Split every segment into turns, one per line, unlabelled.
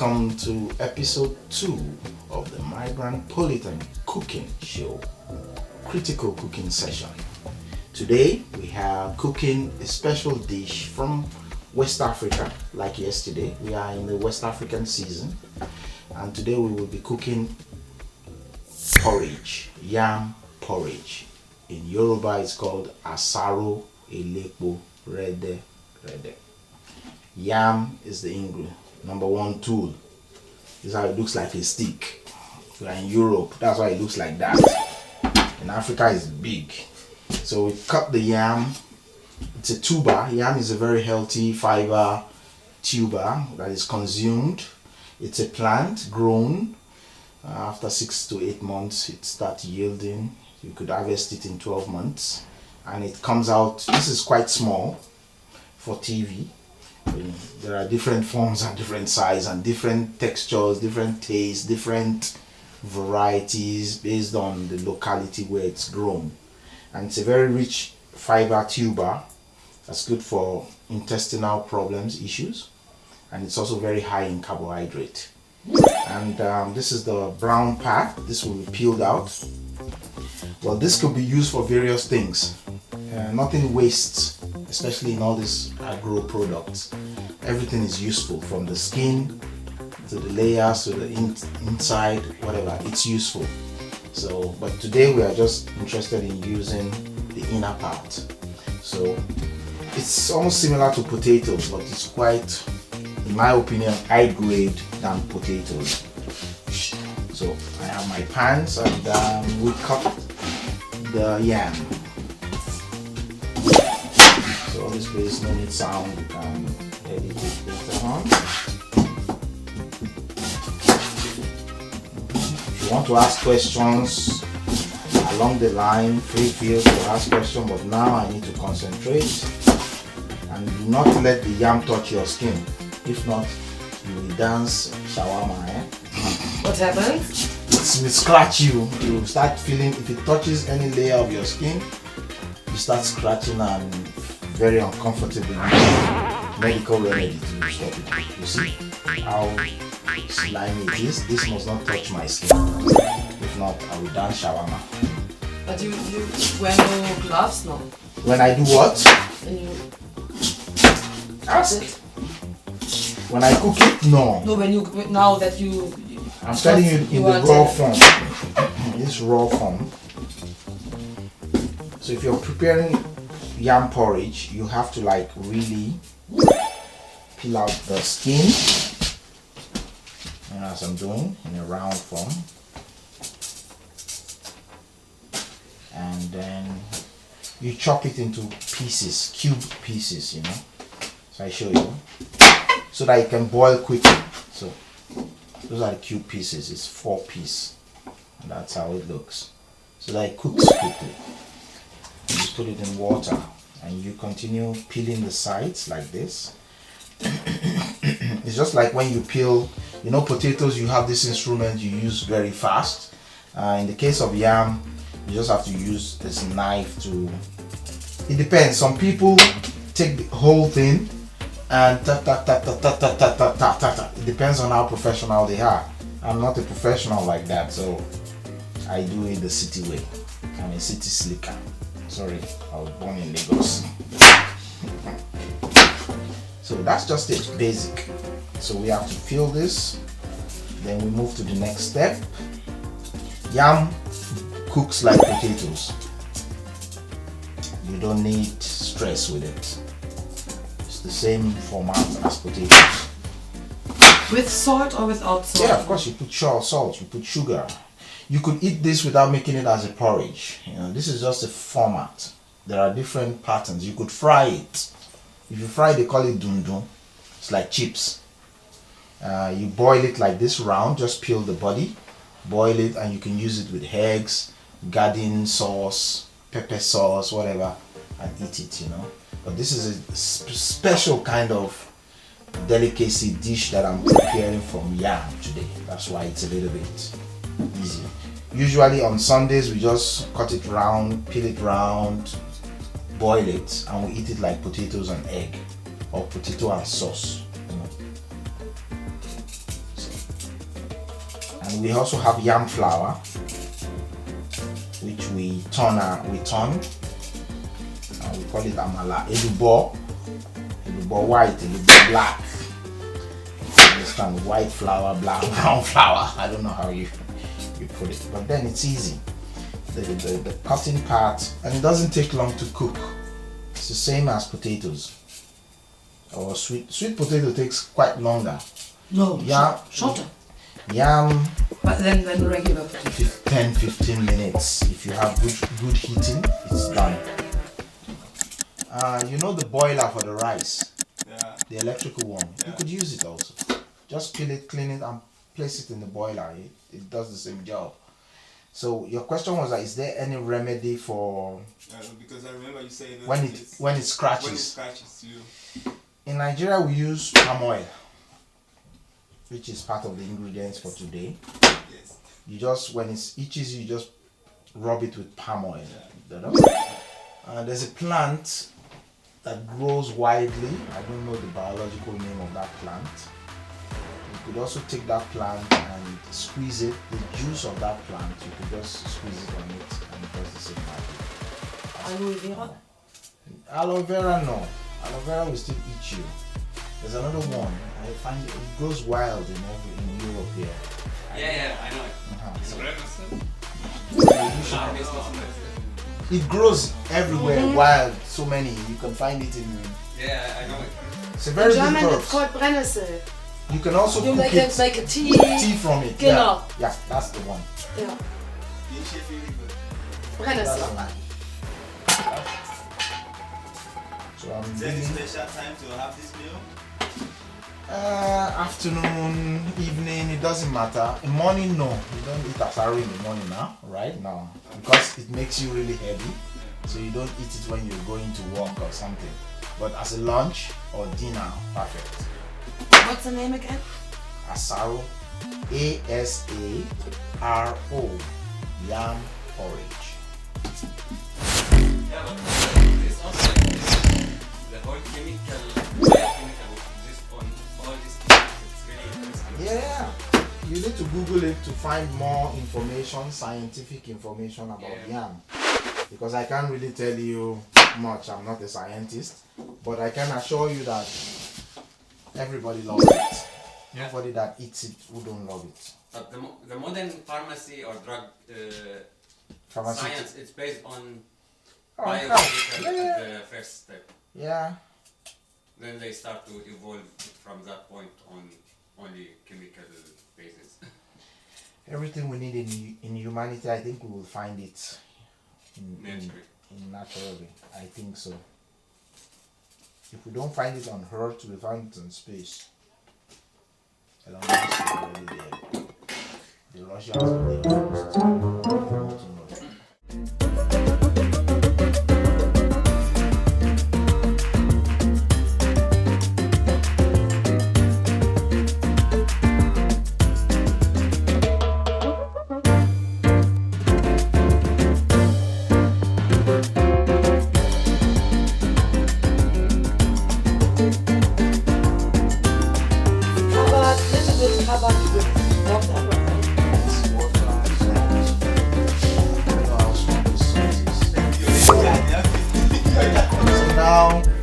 welcome to episode 2 of the Migrantpolitan cooking show, critical cooking session. Today we are cooking a special dish from West Africa. Like yesterday, we are in the West African season, and today we will be cooking porridge, yam porridge. In Yoruba it's called asaro elepo rede. Yam is the ingredient, number one tool. This is how it looks, like a stick. We are in Europe, that's why it looks like that. In Africa it's big. So we cut the yam. It's a tuber. Yam is a very healthy fiber tuber that is consumed. It's a plant grown. After 6 to 8 months it starts yielding. You could harvest it in 12 months and it comes out. This is quite small for TV. There are different forms and different size and different textures, different tastes, different varieties based on the locality where it's grown. And it's a very rich fiber tuber that's good for intestinal problems, issues, and it's also very high in carbohydrate. And this is the brown part. This will be peeled out. Well, this could be used for various things. Nothing wastes, especially in all these agro products. Everything is useful, from the skin to the layers to the inside, whatever, it's useful. So, but today we are just interested in using the inner part. So it's almost similar to potatoes, but it's quite, in my opinion, high grade than potatoes. So I have my pans and we cut the yam. So all this place, no need sound, you can edit it later on. If you want to ask questions along the line, feel to ask questions, but now I need to concentrate and do not let the yam touch your skin. If not, you will dance shawarma.
What happens?
It will scratch you. You will start feeling, if it touches any layer of your skin, you start scratching and very uncomfortable. Medical remedy to stop it. You see how slimy it is? This must not touch my skin. If not, I will dance shawarma.
But you wear no gloves now.
When I do what?
And you
Ask. When I cook it, no.
No, when you, now that you
I'm telling you in the raw form. This raw form. So if you're preparing yam porridge, you have to like really peel out the skin, and as I'm doing in a round form, and then you chop it into pieces, cube pieces, you know. So I show you, so that it can boil quickly. So those are the cube pieces. It's 4 pieces, and that's how it looks. So that it cooks quickly. You just put it in water and you continue peeling the sides like this. It's just like when you peel, you know, potatoes, you have this instrument you use very fast. In the case of yam, you just have to use this knife to, it depends. Some people take the whole thing and ta ta ta ta ta ta ta ta ta ta. It depends on how professional they are. I'm not a professional like that, so I do it the city way. I'm a city slicker. Sorry, I was born in Lagos. So that's just it, basic. So we have to peel this, then we move to the next step. Yam cooks like potatoes. You don't need stress with it. It's the same format as potatoes.
with salt or without salt?
Yeah, of course you put salt, you put sugar. You could eat this without making it as a porridge. You know, this is just a format. There are different patterns. You could fry it. If you fry, they call it dundun. It's like chips. You boil it like this round, just peel the body, boil it, and you can use it with eggs, garden sauce, pepper sauce, whatever, and eat it, you know. But this is a special kind of delicacy dish that I'm preparing from yam today. That's why it's a little bit easy. Usually on Sundays we just cut it round, peel it round, boil it, and we eat it like potatoes and egg, or potato and sauce, you know. And we also have yam flour, which we turn. We call it amala. Elubo white, elubo black. Understand? White flour, brown flour. I don't know how you put it, but then it's easy. The cutting part, and it doesn't take long to cook. It's the same as potatoes. Or sweet potato takes quite longer.
No,
Yam,
shorter.
Yam.
But then regular potato.
10-15 minutes. If you have good heating, it's done. You know the boiler for the rice, the electrical one. You could use it also. Just peel it, clean it, and place it in the boiler. It does the same job. So your question was is there any remedy for?
Because I remember you saying
when it scratches. When it scratches you. In Nigeria, we use palm oil, which is part of the ingredients for today.
Yes.
You just when it itches, you just rub it with palm oil. There's a plant that grows widely. I don't know the biological name of that plant. You could also take that plant and squeeze it. The juice of that plant, you could just squeeze it on it and it does the same magic.
Aloe vera?
Aloe vera, no. Aloe vera will still eat you. There's another one. I find it grows wild in Europe here.
Yeah, I know it.
It grows everywhere, wild, so many. You can find it in.
Yeah, I know it.
It's a very
in
good
German
herb.
it's called Brennnessel.
You can also
You
cook
make a tea.
tea from it.
Genau.
Yeah, that's the one.
Yeah.
That's
Brennnessel.
the one. So I'm
Is there any special time to have this meal?
afternoon, evening, it doesn't matter. In morning, no. You don't eat asaro in the morning now, right? No. Because it makes you really heavy. So you don't eat it when you're going to work or something. But as a lunch or dinner, perfect.
What's the name again?
Asaro. A-S-A-R-O. Yam porridge.
Yeah, but it's also like the whole biochemical exist on all these things. It's really interesting.
Yeah. You need to Google it to find more information, scientific information about yam. Because I can't really tell you much. I'm not a scientist. But I can assure you that everybody loves it.
Yeah.
Nobody that eats it wouldn't love it.
But the modern pharmacy or drug science, it's based on biochemical at the first step.
Yeah.
Then they start to evolve from that point on only chemical basis.
Everything we need in humanity, I think we will find it in naturally. I think so. If we don't find it on Earth, we'll find it in space. Elon Musk is already there. The Russians are there first.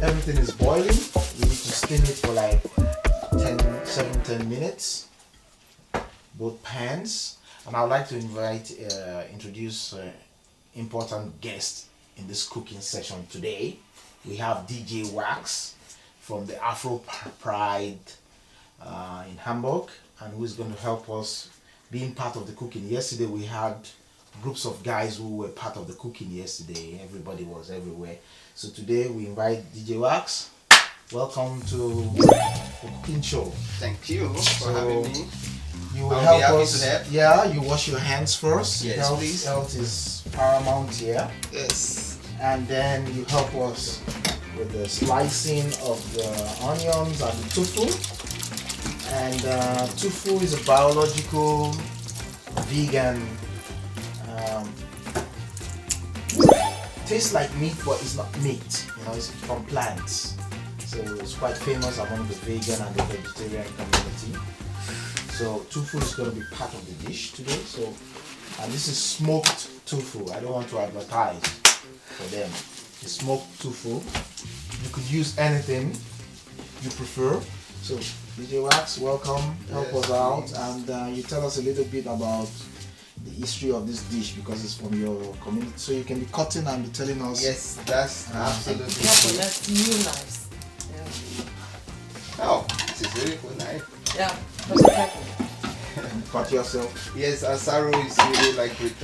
Everything is boiling. We need to steam it for like 7-10 minutes. Both pans. And I would like to introduce important guest in this cooking session today. We have DJ Wax from the Afro Pride in Hamburg, and who is going to help us being part of the cooking. Yesterday we had groups of guys who were part of the cooking yesterday. Everybody was everywhere. So today we invite DJ Wax. Welcome to the cooking show.
Thank you for having me.
You will
I'll be
help
happy
us.
to help.
Yeah, you wash your hands first.
Yes,
health,
please.
Health is paramount here.
Yes.
And then you help us with the slicing of the onions and the tofu. And tofu is a biological, vegan. Tastes like meat, but it's not meat. You know, it's from plants. So it's quite famous among the vegan and the vegetarian community. So tofu is going to be part of the dish today. So, and this is smoked tofu. I don't want to advertise for them. It's smoked tofu. You could use anything you prefer. So DJ Wax, welcome. Help us out, and you tell us a little bit about the history of this dish because it's from your community. So you can be cutting and be telling us.
Yes, that's absolutely
Careful,
true.
that's new knives.
Oh, this is really cool knife.
Yeah, but be careful.
Cut yourself.
Yes, asaro is really like with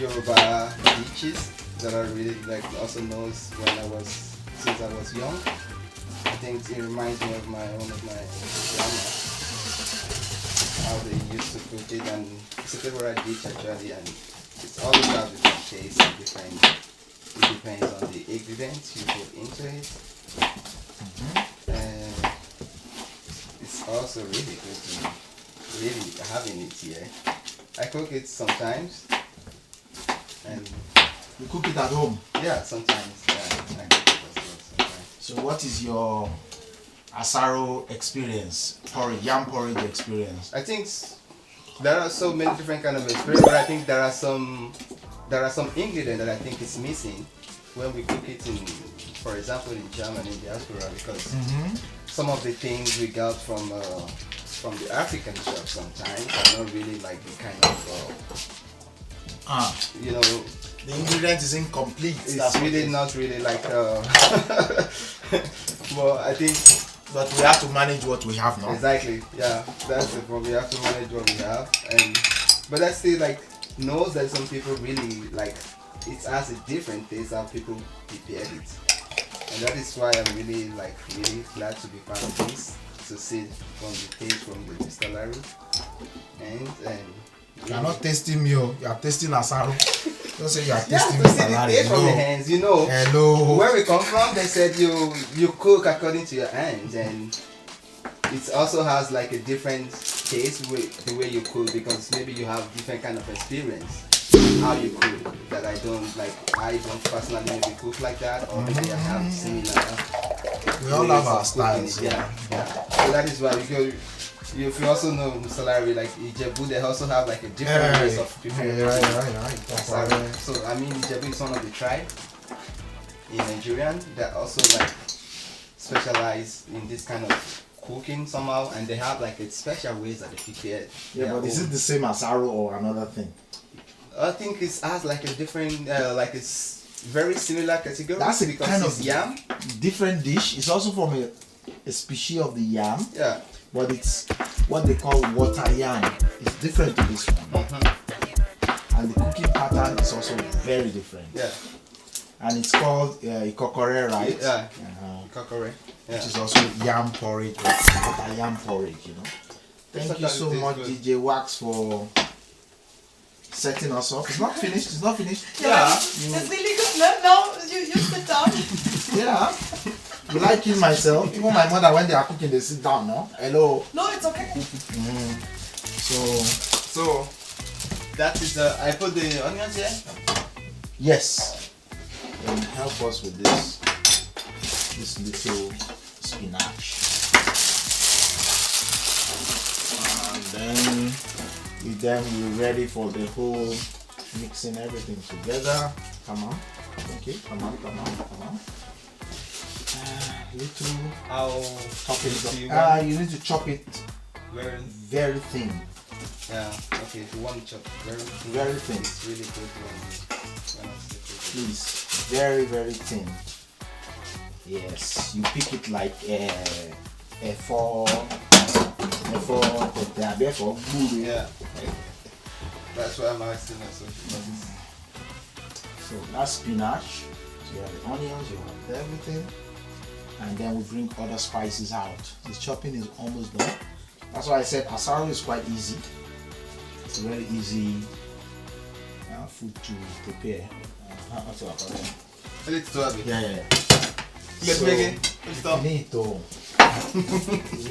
Yoruba dishes that I really like. Also knows since I was young. I think it reminds me of one of my grandma, how they used to cook it, and it's a favorite dish actually, and it's always have different taste. It depends on the ingredients you put into it. It's also really good to really having it here. I cook it sometimes, and
You cook it at home.
yeah, sometimes I cook it as well sometimes.
So what is your asaro experience? Yam porridge experience?
I think there are so many different kind of experience, but I think there are some ingredients that I think is missing when we cook it in, for example, in Germany, in diaspora, because some of the things we got from the African shop sometimes are not really like the kind of you know,
The ingredient is incomplete.
it's really not really like well, I think
But we have to manage what we have now.
exactly, yeah, that's the problem. We have to manage what we have, but I still like knows that some people really like it has a different taste how people prepare it, and that is why I'm really glad to be part of this, to see from the taste from the distillery, and
You are not tasting me, you are tasting asaro. Don't say you are
yeah,
tasting
to see the
salary.
taste from the hands, you know.
Hello.
Where we come from, they said you cook according to your hands, and it also has like a different taste with the way you cook, because maybe you have different kind of experience how you cook that I don't personally maybe cook like that, or maybe I have similar.
We all
ways
have our
of cooking
styles.
it, yeah. So that is why if you also know Salary, like Ijebu, they also have like a different ways of preparing.
Right.
So I mean, Ijebu is one of the tribe in Nigerian that also like specialize in this kind of cooking somehow, and they have like a special ways that they prepare.
Yeah, but is it the same asaro or another thing?
I think it has like a different, like it's very similar category.
That's a
because
kind
it's
of
yam.
different dish. It's also from a species of the yam,
Yeah.
but it's what they call water yam. It's different to this one. And the cooking pattern is also very different.
Yeah.
And it's called ikokore, right?
Yeah.
Uh-huh.
Kokore. Yeah.
Which is also yam porridge, water yam porridge, you know. Thank you so much, DJ Wax, for setting us up. It's not finished. It's not finished.
Yeah.
It's really good. No, you sit down.
Yeah. You like it myself. Even my mother, when they are cooking, they sit down, no? Hello.
No, it's okay.
So that is I put the onions here.
Yes. And help us with this little spinach. And then we're ready for the whole mixing everything together. Come on. Okay, come on. Little
I'll
chop it.
you
You need to chop it
very
very thin.
yeah. Okay, if you want to chop very
Thin.
it's really good when
Please, very thin. Yes, you pick it like a four blue.
yeah. That's why I'm asking also.
So that's spinach. So you have the onions, you have everything, and then we bring other spices out. The chopping is almost done. That's why I said asaro is quite easy. It's a very easy food to prepare. Yeah.
Let's make it. Stop.
Finito.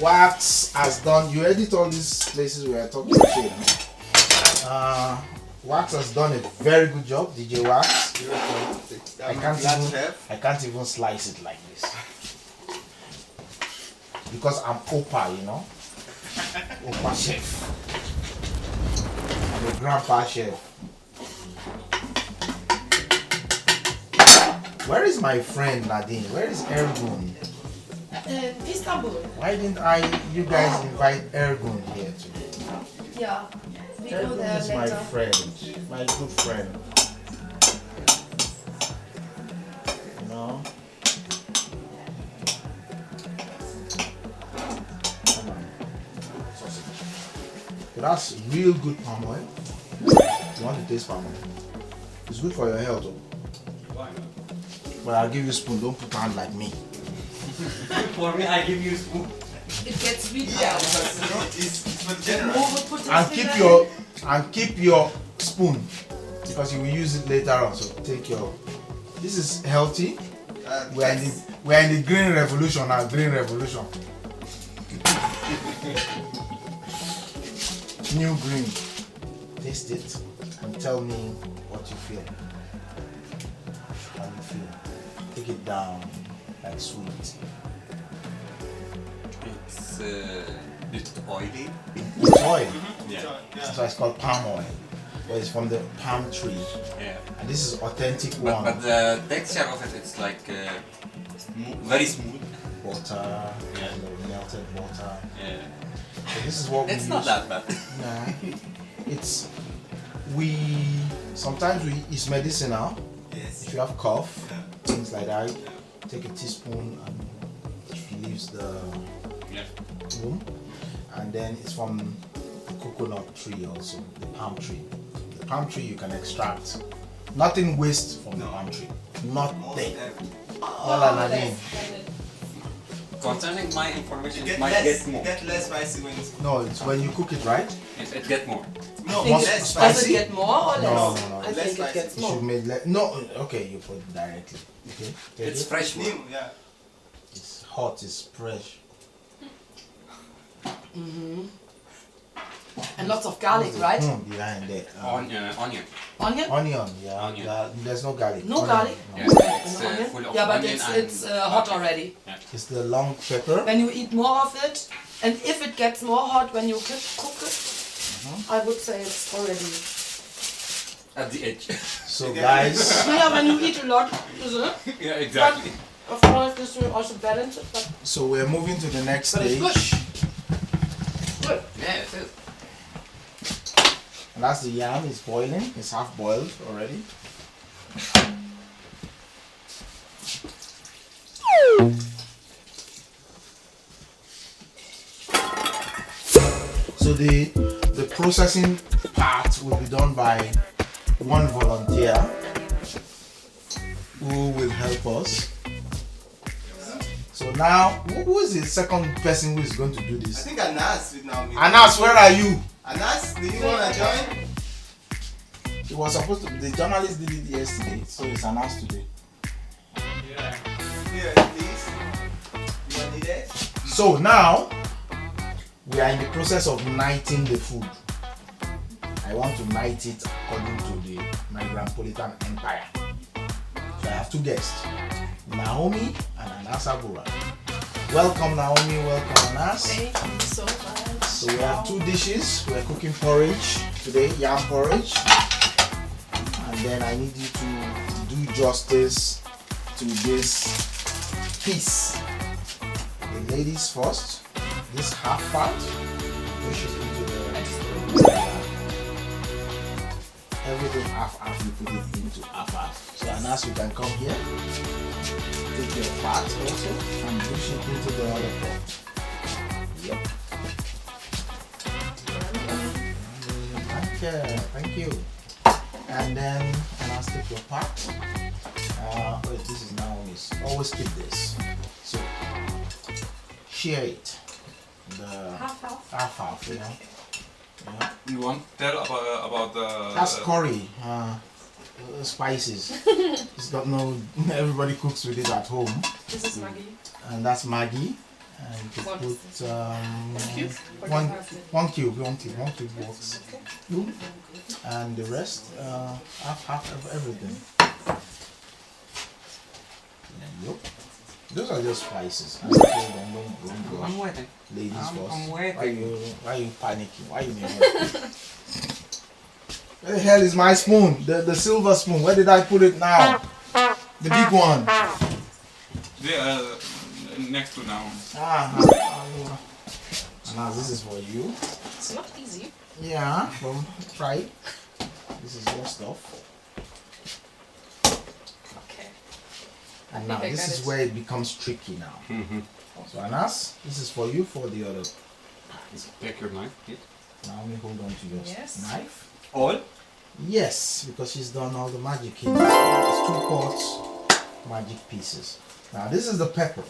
Wax has done. You edit all these places we are talking about. Wax has done a very good job, DJ Wax. I can't even slice it like this because I'm Opa, you know. Opa chef. I'm a grandpa chef. Where is my friend Nadine? Where is Ergun?
Istanbul.
Why didn't you guys invite Ergun here today?
Yeah. We go
Ergun
there
is my
later.
friend, my good friend. You know? Come on. Sausage. So that's real good palm oil. You want to taste palm oil? It's good for your health. Oh.
Why not?
But I'll give you a spoon, don't put hand like me.
For me, I give you a spoon.
It gets sweet.
Yeah, because you know, it's for general.
And keep your spoon because you will use it later on. So take your. This is healthy. We're in the green revolution now. Green revolution. New green. Taste it and tell me what you feel. How you feel. Take it down like sweet.
It's a bit oily.
It's oil.
Yeah.
That's why it's called palm oil. But it's from the palm tree.
Yeah.
And this is authentic
But
one.
the texture of it, it's like very smooth.
Butter, kind of melted butter.
Yeah.
So this is what we
It's
use.
not that bad.
Nah, sometimes it's medicinal.
Yes.
If you have cough, things like that, take a teaspoon and it leaves the
Yeah.
room. And then it's from the coconut tree also, the palm tree. The palm tree you can extract. Nothing waste from the palm tree. Nothing. Well, Nadine.
Concerning my information,
You
it
get
might
less,
get
you
more.
get less spicy when it's
No, it's when you cook it right.
It get more.
no,
Once
less
Does it
spicy.
get more or less?
No.
I
Less
think it
spicy.
gets
You
more.
should make okay, you put it directly. Okay. Take
It's
it.
fresh one.
New, yeah.
It's hot, it's fresh.
And lots of garlic, right?
Behind that.
Onion.
Onion?
Onion, yeah.
Onion.
There's no garlic.
No
Onion,
garlic?
no.
Yeah. It's
An onion?
full of
Yeah, but
onion
it's
and
hot
butter.
already.
It's the long pepper.
When you eat more of it, and if it gets more hot when you cook it, I would say it's already.
At the edge.
So guys,
Yeah, when you eat a lot, isn't it?
Yeah, exactly.
Of course, this will also balance it, but
so we're moving to the next
it's
stage.
good. Good.
Yeah, it is.
And that's the yam, it's boiling, it's half boiled already. So the processing part will be done by one volunteer who will help us. So now, who is the second person who is going to do
I
this?
think Anas with now.
Anas, where are you?
Anas, do you wanna join?
It was supposed to be, the journalist did it yesterday, so it's announced today.
Here, please. You want need it?
So now, we are in the process of knighting the food. I want to knight it according to the Migrantpolitan Empire. So I have two guests, Naomi and Anas Agura. Welcome Naomi, welcome Anas.
Thank you so much.
So we have two dishes. We're cooking porridge today, yam porridge. And then I need you to do justice to this piece. The ladies first. This half part, push it into the everything half, you put it into half. So Anas, you can come here. Take your part also and push it into the other pot. Yep. Thank you. And then Anas, take your part. Wait, this is Naomi's. Always keep this. So share it. The half, you know. Yeah.
You want to tell about the...
That's curry, spices. It's got no. Everybody cooks with it at home,
This is Maggie.
and that's Maggi. And you can
What
put
is Cube?
one cube works. Boom. And the rest, half of everything. Yep. Those are just spices. Don't
I'm waiting.
Ladies first.
I'm waiting.
Why are you panicking? Why are you Where the hell is my spoon? The silver spoon. Where did I put it now? The big one.
They are next to now.
Now this is for you.
It's not easy.
Yeah, well, try it. This is your stuff.
Okay.
And now
think I
this
got
is
it.
where it becomes tricky now. So Anas, this is for you for the other part.
Take your knife, kid.
Now let me hold on to your
Yes.
knife.
All?
Yes, because she's done all the magic in this one. It's 2 pots, magic pieces. Now this is the pepper.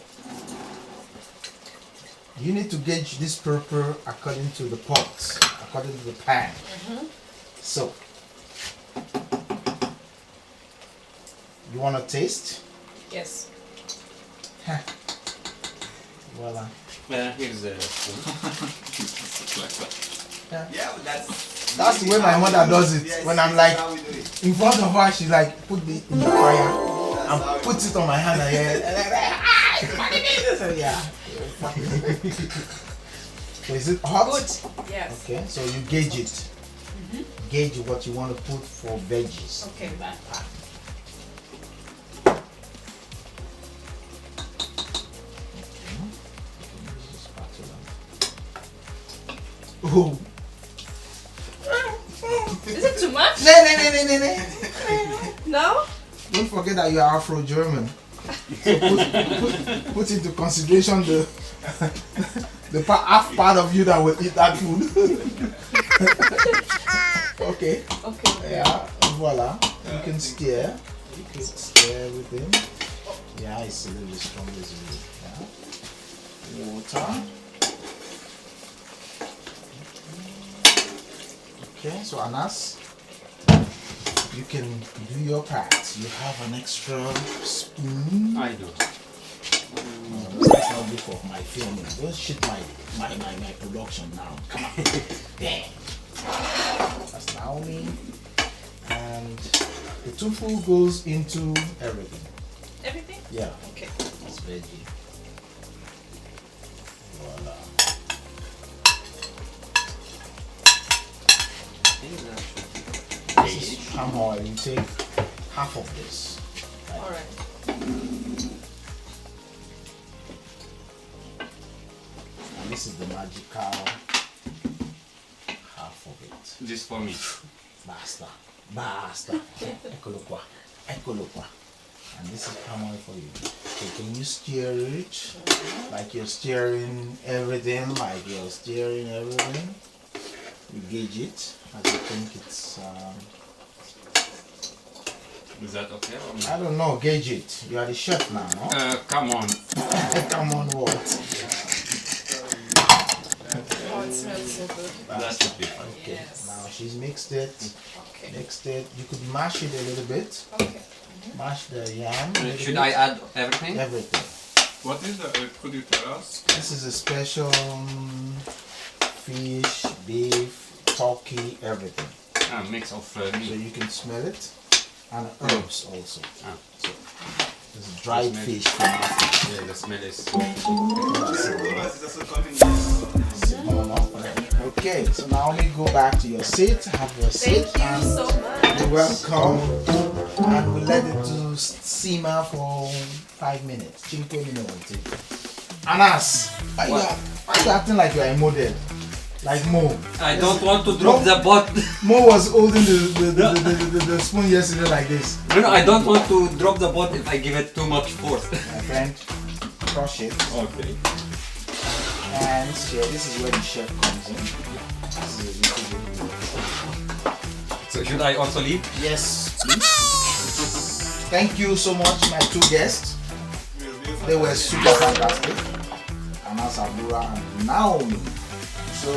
You need to gauge this pepper according to the pot, according to the pan. So, you want to taste?
Yes.
Voila.
Here's the spoon. Like that.
Yeah, but
That's the way my mother does it.
Yes,
When I'm like
that's how we do it.
in front of her, she like put the in the fire and
how it
puts it on my hand and yeah. So is it hot?
Good. Yes.
Okay, so you gauge it. Gauge what you want to put for veggies.
Okay.
Oh.
Is it too much?
No.
No?
Don't forget that you are Afro-German. So put into consideration the half part of you that will eat that food. Okay.
Okay.
Yeah. Voila. You can stir. You can stir everything. Yeah, it's a little strong as well. Yeah. Water. Okay, so Anas, you can do your part. You have an extra spoon.
I do.
That's not good for my filming. Don't shit my production now. Come on. Damn. That's Naomi. And the tofu goes into everything.
Everything?
Yeah.
Okay.
It's veggie. Voila. This is palm oil. You take half of this. Right?
Alright.
And this is the magical half of it.
This for me.
Basta. Eccolo qua. And this is palm oil for you. So can you stir it? Like you're stirring everything, You gauge it as you think it's
Is that okay? Or no?
I don't know, gauge it. You are the chef now, no?
Come on.
Come on, what?
Oh, it smells so good.
That should be fine.
Okay,
Yes.
now she's mixed it.
Okay.
Mixed it. You could mash it a little bit.
Okay.
Mash the yam. a little
Should
bit.
I add everything?
Everything.
What is that? Could you tell us?
This is a special fish, beef, turkey, everything.
Mix of
So
meat.
you can smell it. And herbs also.
Ah.
So this is dried
Smell.
fish from Africa.
Yeah, the smell is.
Okay, so now let me go back to your seat. Have your seat.
Thank you so much.
You're welcome. And we let it to simmer for 5 minutes. 5 minuti. Anas, why you acting like you are a model? Like Mo.
I don't want to drop the pot.
Mo was holding the spoon yesterday like this.
No, I don't want to drop the pot if I give it too much force.
My friend, crush it.
Okay.
And share. This is where the chef comes in. This is a little bit.
So should I also leave?
Yes, please. Thank you so much, my 2 guests. They were super fantastic. Anas Abura and Naomi. So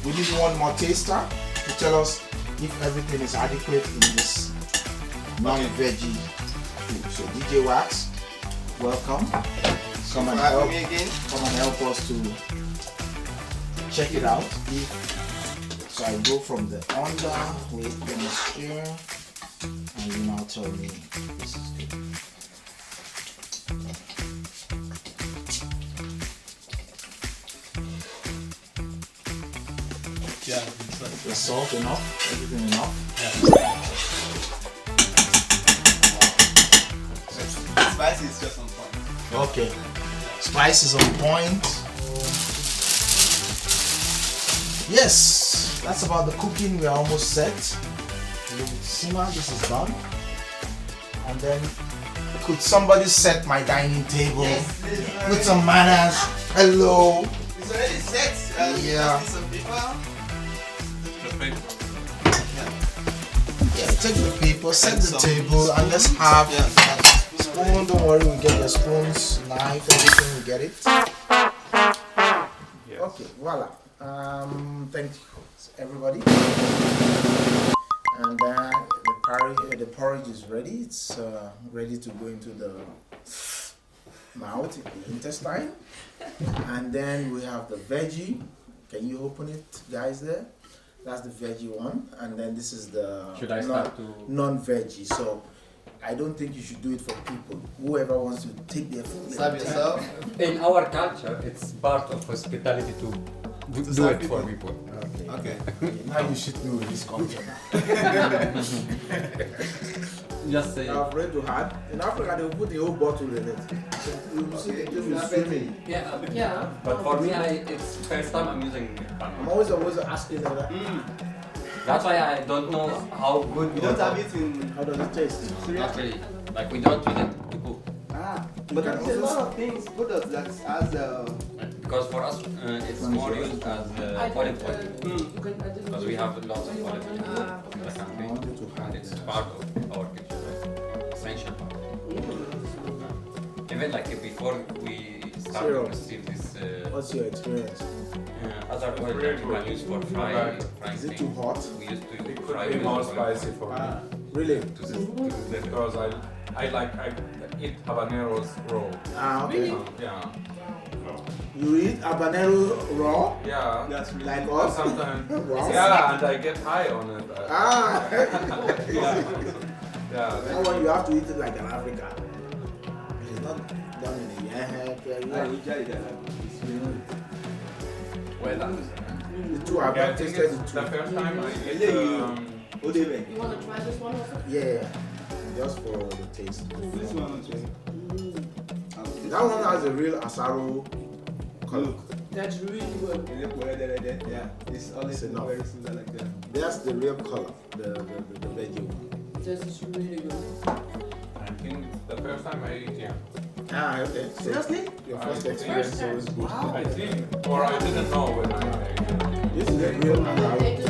we need one more taster to tell us if everything is adequate in this non-veggie food. So DJ Wax, welcome. Come and help
me again.
Come and help us to check it out. So I go from the under with the mixture, and you now tell me this is good. The salt enough? Everything enough?
Spice is just on point.
Okay. Spice is on point. Yes, that's about the cooking. We're almost set. Simmer, this is done. And then, could somebody set my dining table with some manners? Hello.
It's already set.
Yeah.
Just need some paper.
Yeah, take the paper, set the table, and let's have spoon. Don't worry, we get your spoons, knife, everything, we get it. Okay, voila. Thank you, everybody. And the porridge is ready. It's ready to go into the mouth, the intestine. And then we have the veggie. Can you open it, guys, there? That's the veggie one. And then this is the non-veggie. So I don't think you should do it for people. Whoever wants to take their food.
Serve yourself.
In our culture, it's part of hospitality to do it for people.
Okay.
Now you should know this culture.
Just say.
I'm afraid to hard. In Africa, they will put the whole bottle in it. You will see the people swimming.
Yeah.
But for me, it's first time I'm using
I'm
pan.
always asking them that.
That's why I don't know how good.
You don't have it in.
How does it taste?
Not really. Like we don't use it to cook.
But there's a lot of things products that has
Because for us, it's more used as olive oil. Because we have lots of olive oil in the country. And it's part of our kitchen. Essential part. Even like before we start to receive this
What's your experience?
other oil that you can use for frying
Is it
things.
too hot?
We used to
It could
fry
be
with
more
oil
spicy for me
Really?
to this
because I eat habaneros raw.
Okay.
Yeah,
You eat habanero raw?
yeah.
that's really
Like
But
us?
sometimes,
Wow.
yeah, and I get high on it. Yeah.
That one you have to eat it like an African. It's not done in a
Well,
The two I've
Yeah, I
not
think
tasted
it's
the
the
two.
first time I eat.
You want to try this one also?
Yeah, just for the taste.
This one is
That one has a real asaro color.
That's really good.
Yeah, it's always
It's enough.
very similar like that.
That's the real color, the veggie one.
This is really good.
I think it's the first time I eat. Yeah.
Okay. So
Seriously?
your first
I
experience is
think-
always good.
I think, or I didn't know when I ate it.
This is the real asaro.